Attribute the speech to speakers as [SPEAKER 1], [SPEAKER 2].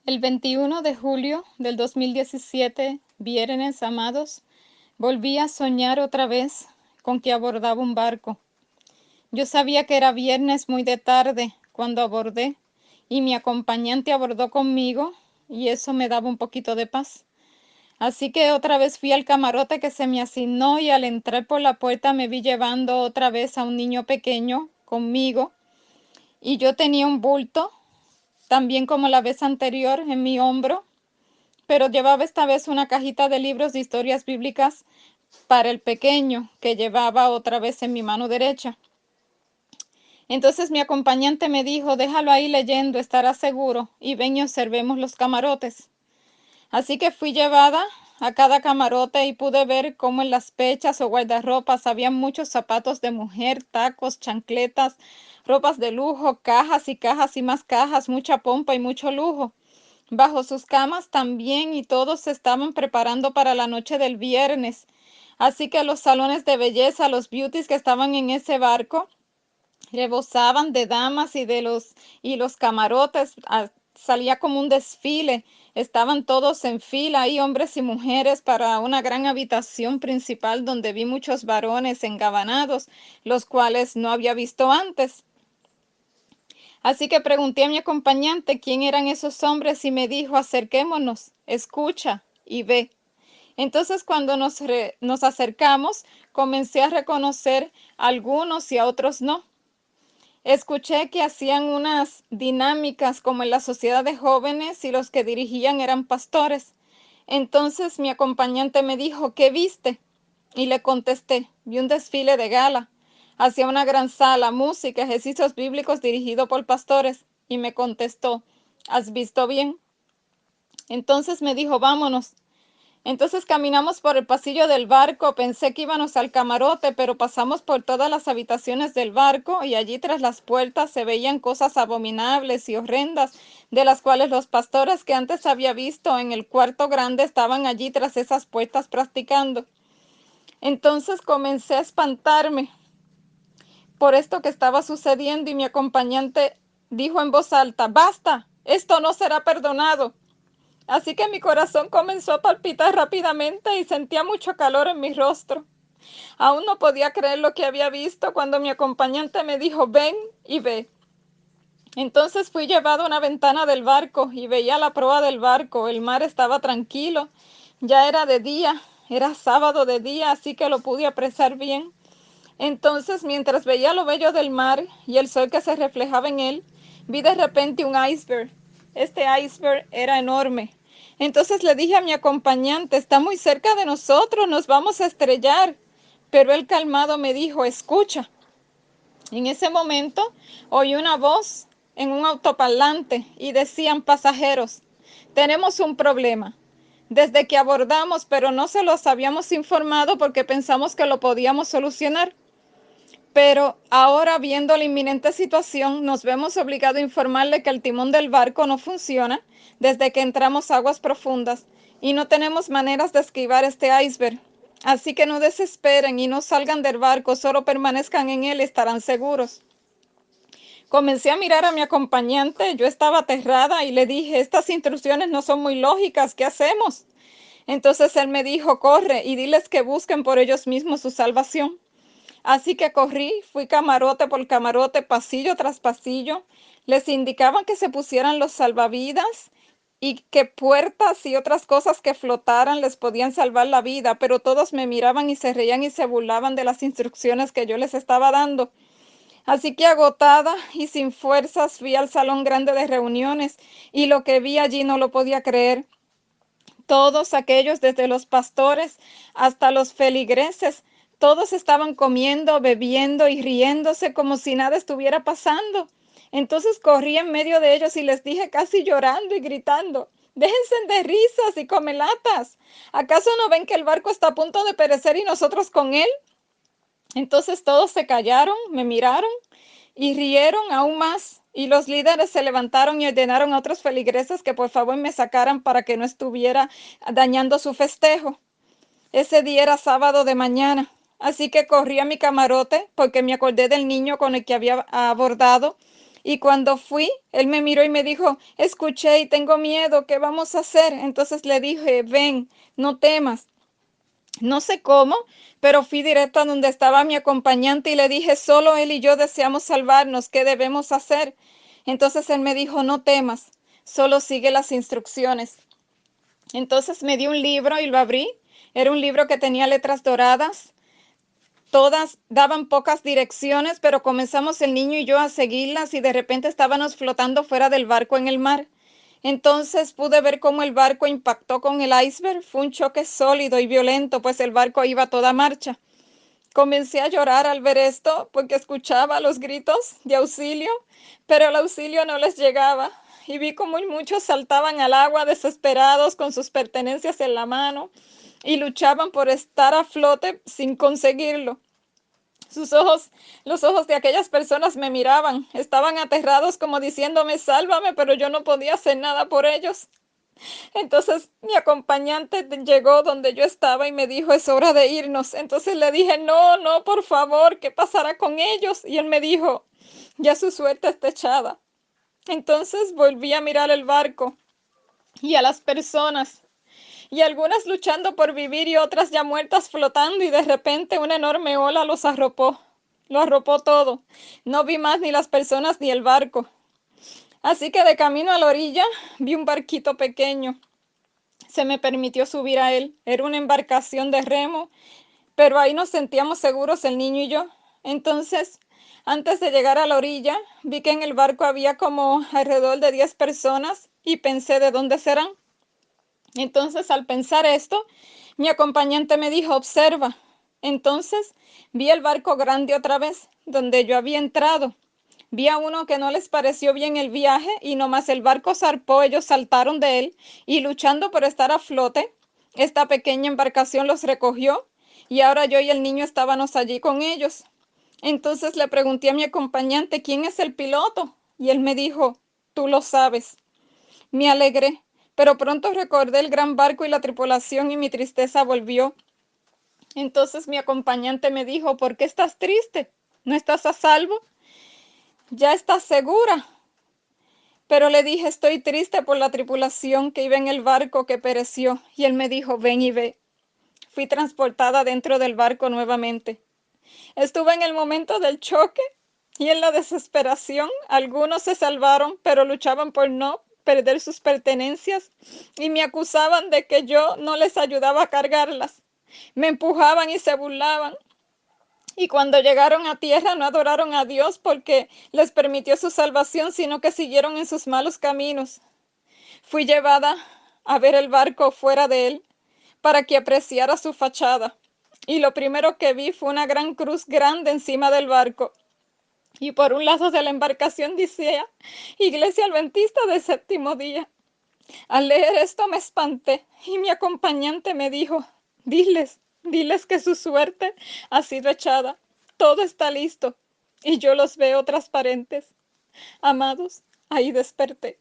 [SPEAKER 1] El 21 de julio del 2017, viernes, amados, volví a soñar otra vez con que abordaba un barco. Yo sabía que era viernes muy de tarde cuando abordé y mi acompañante abordó conmigo y eso me daba un poquito de paz. Así que otra vez fui al camarote que se me asignó y al entrar por la puerta me vi llevando otra vez a un niño pequeño conmigo y yo tenía un bulto, también como la vez anterior, en mi hombro, pero llevaba esta vez una cajita de libros de historias bíblicas para el pequeño que llevaba otra vez en mi mano derecha. Entonces mi acompañante me dijo, déjalo ahí leyendo, estará seguro, y ven y observemos los camarotes. Así que fui llevada a cada camarote y pude ver cómo en las pechas o guardarropas había muchos zapatos de mujer, tacos, chancletas, ropas de lujo, cajas y más cajas, mucha pompa y mucho lujo. Bajo sus camas también y todos se estaban preparando para la noche del viernes. Así que los salones de belleza, los beauties que estaban en ese barco, rebosaban de damas y los camarotes, salía como un desfile. Estaban todos en fila ahí, hombres y mujeres, para una gran habitación principal donde vi muchos varones engabanados, los cuales no había visto antes. Así que pregunté a mi acompañante quién eran esos hombres y me dijo, acerquémonos, escucha y ve. Entonces cuando nos acercamos, comencé a reconocer a algunos y a otros no. Escuché que hacían unas dinámicas como en la sociedad de jóvenes y los que dirigían eran pastores. Entonces mi acompañante me dijo, ¿qué viste? Y le contesté, vi un desfile de gala hacia una gran sala, música, ejercicios bíblicos dirigido por pastores. Y me contestó, ¿has visto bien? Entonces me dijo, vámonos. Entonces caminamos por el pasillo del barco, pensé que íbamos al camarote, pero pasamos por todas las habitaciones del barco y allí tras las puertas se veían cosas abominables y horrendas, de las cuales los pastores que antes había visto en el cuarto grande estaban allí tras esas puertas practicando. Entonces comencé a espantarme por esto que estaba sucediendo y mi acompañante dijo en voz alta, basta, esto no será perdonado. Así que mi corazón comenzó a palpitar rápidamente y sentía mucho calor en mi rostro. Aún no podía creer lo que había visto cuando mi acompañante me dijo, ven y ve. Entonces fui llevado a una ventana del barco y veía la proa del barco. El mar estaba tranquilo. Ya era de día, era sábado de día, así que lo pude apreciar bien. Entonces, mientras veía lo bello del mar y el sol que se reflejaba en él, vi de repente un iceberg. Este iceberg era enorme. Entonces le dije a mi acompañante, está muy cerca de nosotros, nos vamos a estrellar. Pero él calmado me dijo, escucha. En ese momento oí una voz en un autoparlante y decían pasajeros, tenemos un problema. Desde que abordamos, pero no se los habíamos informado porque pensamos que lo podíamos solucionar. Pero ahora, viendo la inminente situación, nos vemos obligados a informarle que el timón del barco no funciona desde que entramos a aguas profundas y no tenemos maneras de esquivar este iceberg. Así que no desesperen y no salgan del barco, solo permanezcan en él y estarán seguros. Comencé a mirar a mi acompañante, yo estaba aterrada y le dije, estas instrucciones no son muy lógicas, ¿qué hacemos? Entonces él me dijo, corre y diles que busquen por ellos mismos su salvación. Así que corrí, fui camarote por camarote, pasillo tras pasillo. Les indicaban que se pusieran los salvavidas y que puertas y otras cosas que flotaran les podían salvar la vida, pero todos me miraban y se reían y se burlaban de las instrucciones que yo les estaba dando. Así que agotada y sin fuerzas fui al salón grande de reuniones y lo que vi allí no lo podía creer. Todos aquellos, desde los pastores hasta los feligreses, todos estaban comiendo, bebiendo y riéndose como si nada estuviera pasando. Entonces corrí en medio de ellos y les dije casi llorando y gritando, déjense de risas y comelatas. ¿Acaso no ven que el barco está a punto de perecer y nosotros con él? Entonces todos se callaron, me miraron y rieron aún más. Y los líderes se levantaron y ordenaron a otros feligreses que por favor me sacaran para que no estuviera dañando su festejo. Ese día era sábado de mañana, así que corrí a mi camarote porque me acordé del niño con el que había abordado Y cuando fui, él me miró y me dijo, escuché y tengo miedo, ¿qué vamos a hacer? Entonces le dije, ven, no temas. No sé cómo, pero fui directo a donde estaba mi acompañante y le dije, solo él y yo deseamos salvarnos, ¿qué debemos hacer? Entonces él me dijo, no temas, solo sigue las instrucciones. Entonces me dio un libro y lo abrí. Era un libro que tenía letras doradas. Todas daban pocas direcciones, pero comenzamos el niño y yo a seguirlas y de repente estábamos flotando fuera del barco en el mar. Entonces pude ver cómo el barco impactó con el iceberg. Fue un choque sólido y violento, pues el barco iba a toda marcha. Comencé a llorar al ver esto porque escuchaba los gritos de auxilio, pero el auxilio no les llegaba. Y vi como muchos saltaban al agua desesperados con sus pertenencias en la mano y luchaban por estar a flote sin conseguirlo. Sus ojos, los ojos de aquellas personas me miraban, estaban aterrados como diciéndome, sálvame, pero yo no podía hacer nada por ellos. Entonces mi acompañante llegó donde yo estaba y me dijo, es hora de irnos. Entonces le dije, no, no, por favor, ¿qué pasará con ellos? Y él me dijo, ya su suerte está echada. Entonces volví a mirar el barco y a las personas, y algunas luchando por vivir y otras ya muertas flotando, y de repente una enorme ola los arropó. Lo arropó todo. No vi más ni las personas ni el barco. Así que de camino a la orilla vi un barquito pequeño. Se me permitió subir a él. Era una embarcación de remo, pero ahí nos sentíamos seguros el niño y yo. Entonces, antes de llegar a la orilla, vi que en el barco había como alrededor de 10 personas y pensé de dónde serán. Entonces, al pensar esto, mi acompañante me dijo, observa. Entonces, vi el barco grande otra vez, donde yo había entrado. Vi a uno que no les pareció bien el viaje y nomás el barco zarpó, ellos saltaron de él y luchando por estar a flote, esta pequeña embarcación los recogió y ahora yo y el niño estábamos allí con ellos. Entonces le pregunté a mi acompañante, ¿quién es el piloto? Y él me dijo, tú lo sabes. Me alegré, pero pronto recordé el gran barco y la tripulación y mi tristeza volvió. Entonces mi acompañante me dijo, ¿por qué estás triste? ¿No estás a salvo? ¿Ya estás segura? Pero le dije, estoy triste por la tripulación que iba en el barco que pereció. Y él me dijo, ven y ve. Fui transportada dentro del barco nuevamente. Estuve en el momento del choque y en la desesperación. Algunos se salvaron, pero luchaban por no perder sus pertenencias y me acusaban de que yo no les ayudaba a cargarlas. Me empujaban y se burlaban. Y cuando llegaron a tierra no adoraron a Dios porque les permitió su salvación, sino que siguieron en sus malos caminos. Fui llevada a ver el barco fuera de él para que apreciara su fachada. Y lo primero que vi fue una gran cruz grande encima del barco. Y por un lado de la embarcación decía Iglesia Adventista del Séptimo Día. Al leer esto me espanté y mi acompañante me dijo, diles que su suerte ha sido echada. Todo está listo y yo los veo transparentes. Amados, ahí desperté.